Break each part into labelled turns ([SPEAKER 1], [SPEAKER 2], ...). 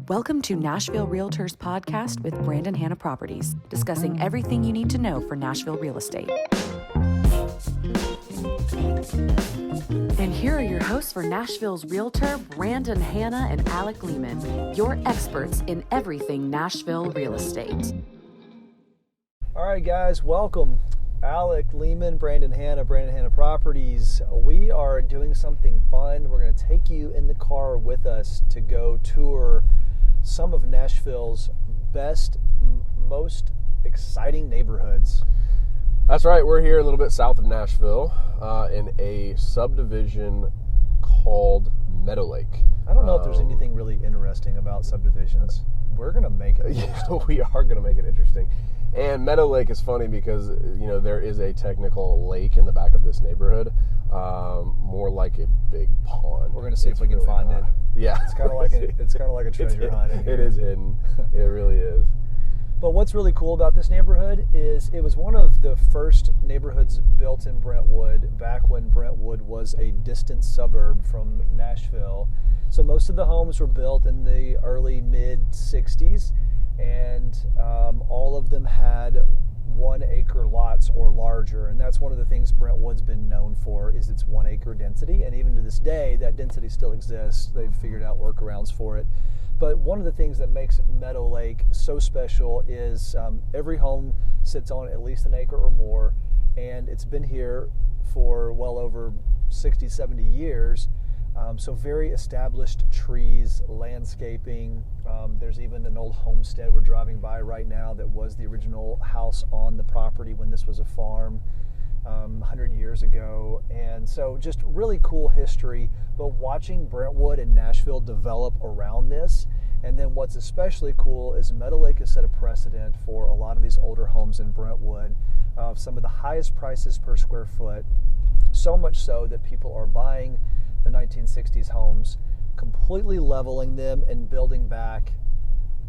[SPEAKER 1] Welcome to Nashville Realtors podcast with Brandon Hanna Properties, discussing everything you need to know for Nashville real estate. And here are your hosts for Nashville's Realtor, Brandon Hanna and Alec Lehman, your experts in everything Nashville real estate.
[SPEAKER 2] All right, guys, welcome. Alec Lehman, Brandon Hanna Properties. We are doing something fun. We're going to take you in the car with us to go tour some of Nashville's best, most exciting neighborhoods.
[SPEAKER 3] That's right. We're here a little bit south of Nashville in a subdivision called Meadow Lake.
[SPEAKER 2] I don't know if there's anything really interesting about subdivisions. We're going to make it interesting.
[SPEAKER 3] Yeah, we are going to make it interesting. And Meadow Lake is funny because, you know, there is a technical lake in the back of this neighborhood, more like a big pond.
[SPEAKER 2] We're going to see if we can find it.
[SPEAKER 3] Yeah.
[SPEAKER 2] It's kind of like a treasure hunt in here.
[SPEAKER 3] It is hidden. It really is.
[SPEAKER 2] But what's really cool about this neighborhood is it was one of the first neighborhoods built in Brentwood back when Brentwood was a distant suburb from Nashville. So most of the homes were built in the early mid-60s, and all of them had 1 acre lots or larger. And that's one of the things Brentwood's been known for, is its 1 acre density. And even to this day, that density still exists. They've figured out workarounds for it. But one of the things that makes Meadow Lake so special is every home sits on at least 1 acre or more, and it's been here for well over 60, 70 years. So very established trees, landscaping. There's even an old homestead we're driving by right now that was the original house on the property when this was a farm 100 years ago. And so just really cool history, but watching Brentwood and Nashville develop around this. And then what's especially cool is Meadow Lake has set a precedent for a lot of these older homes in Brentwood of some of the highest prices per square foot, so much so that people are buying the 1960s homes, completely leveling them and building back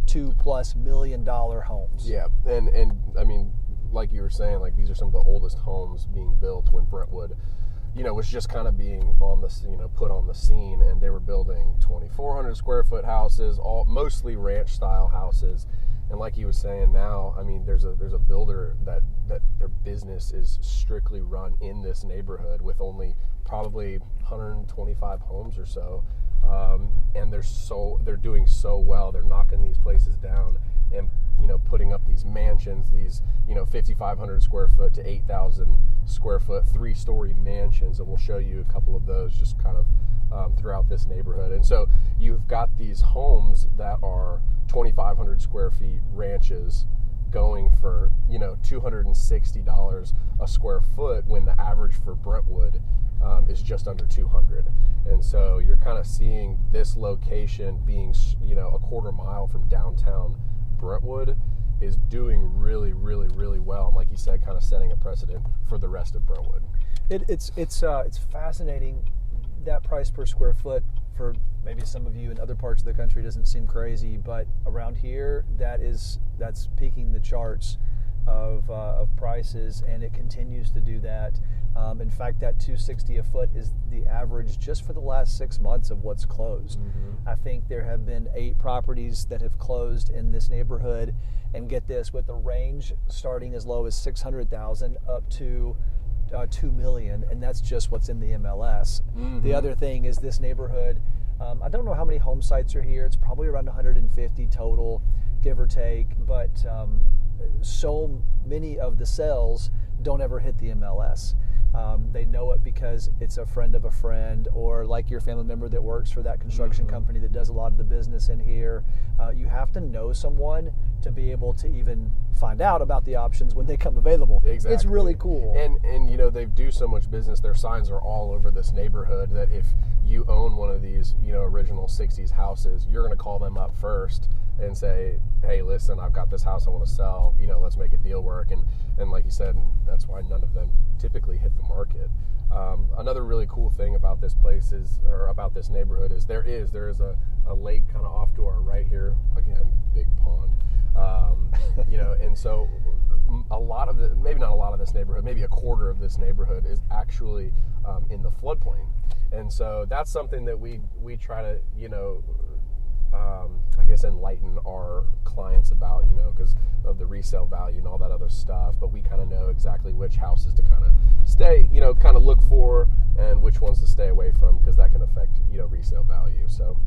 [SPEAKER 2] $2+ million homes.
[SPEAKER 3] Yeah, and I mean, like you were saying, like these are some of the oldest homes being built when Brentwood, you know, was just kind of being on the, you know, put on the scene, and they were building 2,400 square foot houses, all mostly ranch style houses. And like he was saying now, I mean, there's a builder that their business is strictly run in this neighborhood with only probably 125 homes or so, and they're doing so well. They're knocking these places down and, you know, putting up these mansions, these, you know, 5,500 square foot to 8,000 square foot 3-story mansions, and we'll show you a couple of those just kind of throughout this neighborhood. And so you've got these homes that are 2,500 square feet ranches going for, you know, $260 a square foot when the average for Brentwood is just under 200. And so you're kind of seeing this location being, you know, a quarter mile from downtown Brentwood is doing really, really, really well. And like you said, kind of setting a precedent for the rest of Brentwood.
[SPEAKER 2] It's fascinating. That price per square foot for maybe some of you in other parts of the country doesn't seem crazy, but around here that's peaking the charts of prices, and it continues to do that. In fact, that $260 a foot is the average just for the last 6 months of what's closed. Mm-hmm. I think there have been 8 properties that have closed in this neighborhood, and get this, with the range starting as low as $600,000 up to $2 million, and that's just what's in the MLS. Mm-hmm. The other thing is this neighborhood, I don't know how many home sites are here. It's probably around 150 total, give or take, but so many of the sales don't ever hit the MLS. They know it because it's a friend of a friend, or like your family member that works for that construction mm-hmm. company that does a lot of the business in here. You have to know someone to be able to even find out about the options when they come available.
[SPEAKER 3] Exactly.
[SPEAKER 2] It's really cool.
[SPEAKER 3] And you know, they do so much business. Their signs are all over this neighborhood that if you own one of these, you know, original 60s houses, you're going to call them up first and say, hey, listen, I've got this house I want to sell, you know, let's make a deal work. And like you said, that's why none of them typically hit the market. Another really cool thing about this place about this neighborhood is there is a lake kind of off to our right here. Again, big pond. You know, and so a lot of maybe not a lot of this neighborhood, maybe a quarter of this neighborhood is actually in the floodplain. And so that's something that we try to, you know, I guess, enlighten our clients about, because of the resale value and all that other stuff. But we kind of know exactly which houses to kind of stay, kind of look for, and which ones to stay away from, because that can affect, resale value. So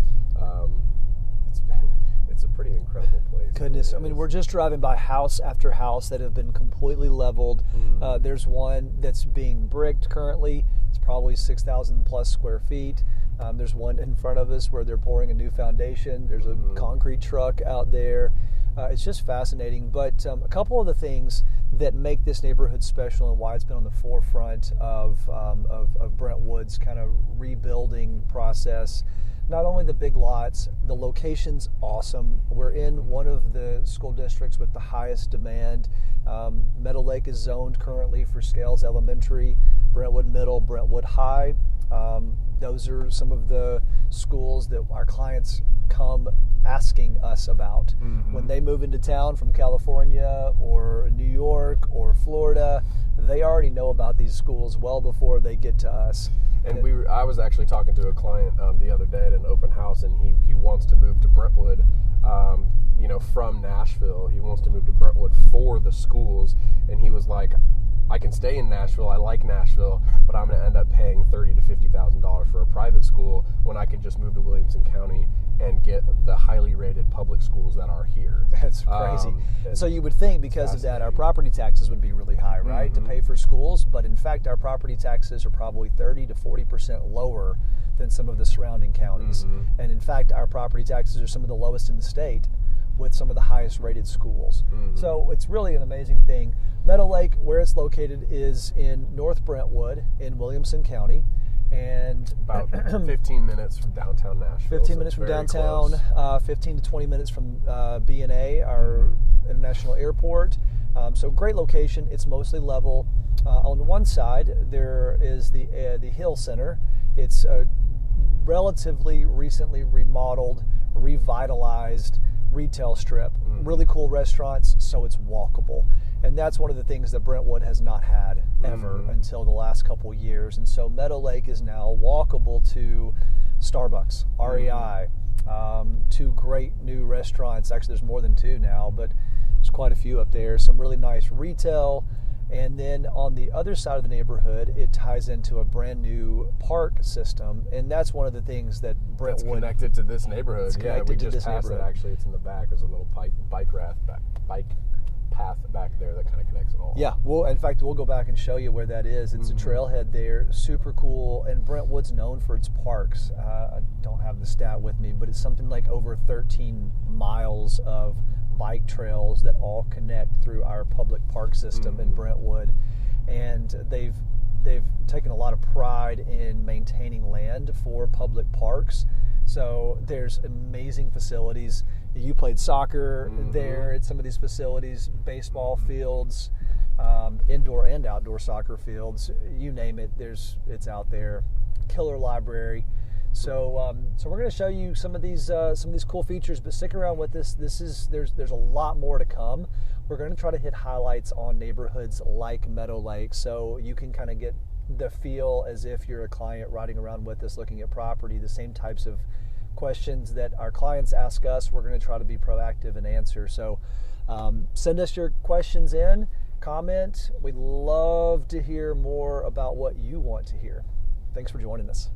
[SPEAKER 3] it's a pretty incredible place.
[SPEAKER 2] Goodness, I mean, we're just driving by house after house that have been completely leveled. There's one that's being bricked currently. It's probably 6,000 plus square feet. There's one in front of us where they're pouring a new foundation. There's a concrete truck out there. It's just fascinating. But a couple of the things that make this neighborhood special and why it's been on the forefront of Brentwood's kind of rebuilding process. Not only the big lots, the location's awesome. We're in one of the school districts with the highest demand. Meadow Lake is zoned currently for Scales Elementary, Brentwood Middle, Brentwood High. Those are some of the schools that our clients come asking us about. When they move into town from California or New York or Florida, they already know about these schools well before they get to us.
[SPEAKER 3] And I was actually talking to a client the other day at an open house, and he wants to move to Brentwood, from Nashville. He wants to move to Brentwood for the schools, and he was like, I can stay in Nashville. I like Nashville, but I'm going to end up paying $30,000 to $50,000 for a private school when I can just move to Williamson County and get the highly rated public schools that are here.
[SPEAKER 2] That's crazy. So you would think because of that, our property taxes would be really high, right, to pay for schools. But in fact, our property taxes are probably 30 to 40% lower than some of the surrounding counties. And in fact, our property taxes are some of the lowest in the state, with some of the highest rated schools. So it's really an amazing thing. Meadow Lake, where it's located, is in North Brentwood in Williamson County, and
[SPEAKER 3] about 15 minutes from downtown Nashville.
[SPEAKER 2] 15 minutes from downtown, 15 to 20 minutes from B&A, our international airport. So great location. It's mostly level. On one side, there is the Hill Center. It's a relatively recently remodeled, revitalized retail strip. Really cool restaurants, so it's walkable. And that's one of the things that Brentwood has not had ever until the last couple years. And so Meadow Lake is now walkable to Starbucks, REI, two great new restaurants. Actually, there's more than two now, but there's quite a few up there. Some really nice retail. And then on the other side of the neighborhood, it ties into a brand new park system. And that's one of the things that Brentwood...
[SPEAKER 3] It's connected to this neighborhood.
[SPEAKER 2] It's connected to this
[SPEAKER 3] passed
[SPEAKER 2] neighborhood.
[SPEAKER 3] It, actually. It's in the back. There's a little bike path back there that kind of connects it all.
[SPEAKER 2] Yeah, in fact, we'll go back and show you where that is. It's a trailhead there, super cool. And Brentwood's known for its parks. I don't have the stat with me, but it's something like over 13 miles of bike trails that all connect through our public park system in Brentwood. And they've taken a lot of pride in maintaining land for public parks. So there's amazing facilities. You played soccer there at some of these facilities, baseball fields, indoor and outdoor soccer fields, you name it, it's out there. Killer library. So we're going to show you some of these cool features, but stick around with this. There's a lot more to come. We're going to try to hit highlights on neighborhoods like Meadow Lake, so you can kind of get the feel as if you're a client riding around with us looking at property. The same types of questions that our clients ask us, we're going to try to be proactive and answer. So send us your questions in, comment. We'd love to hear more about what you want to hear. Thanks for joining us.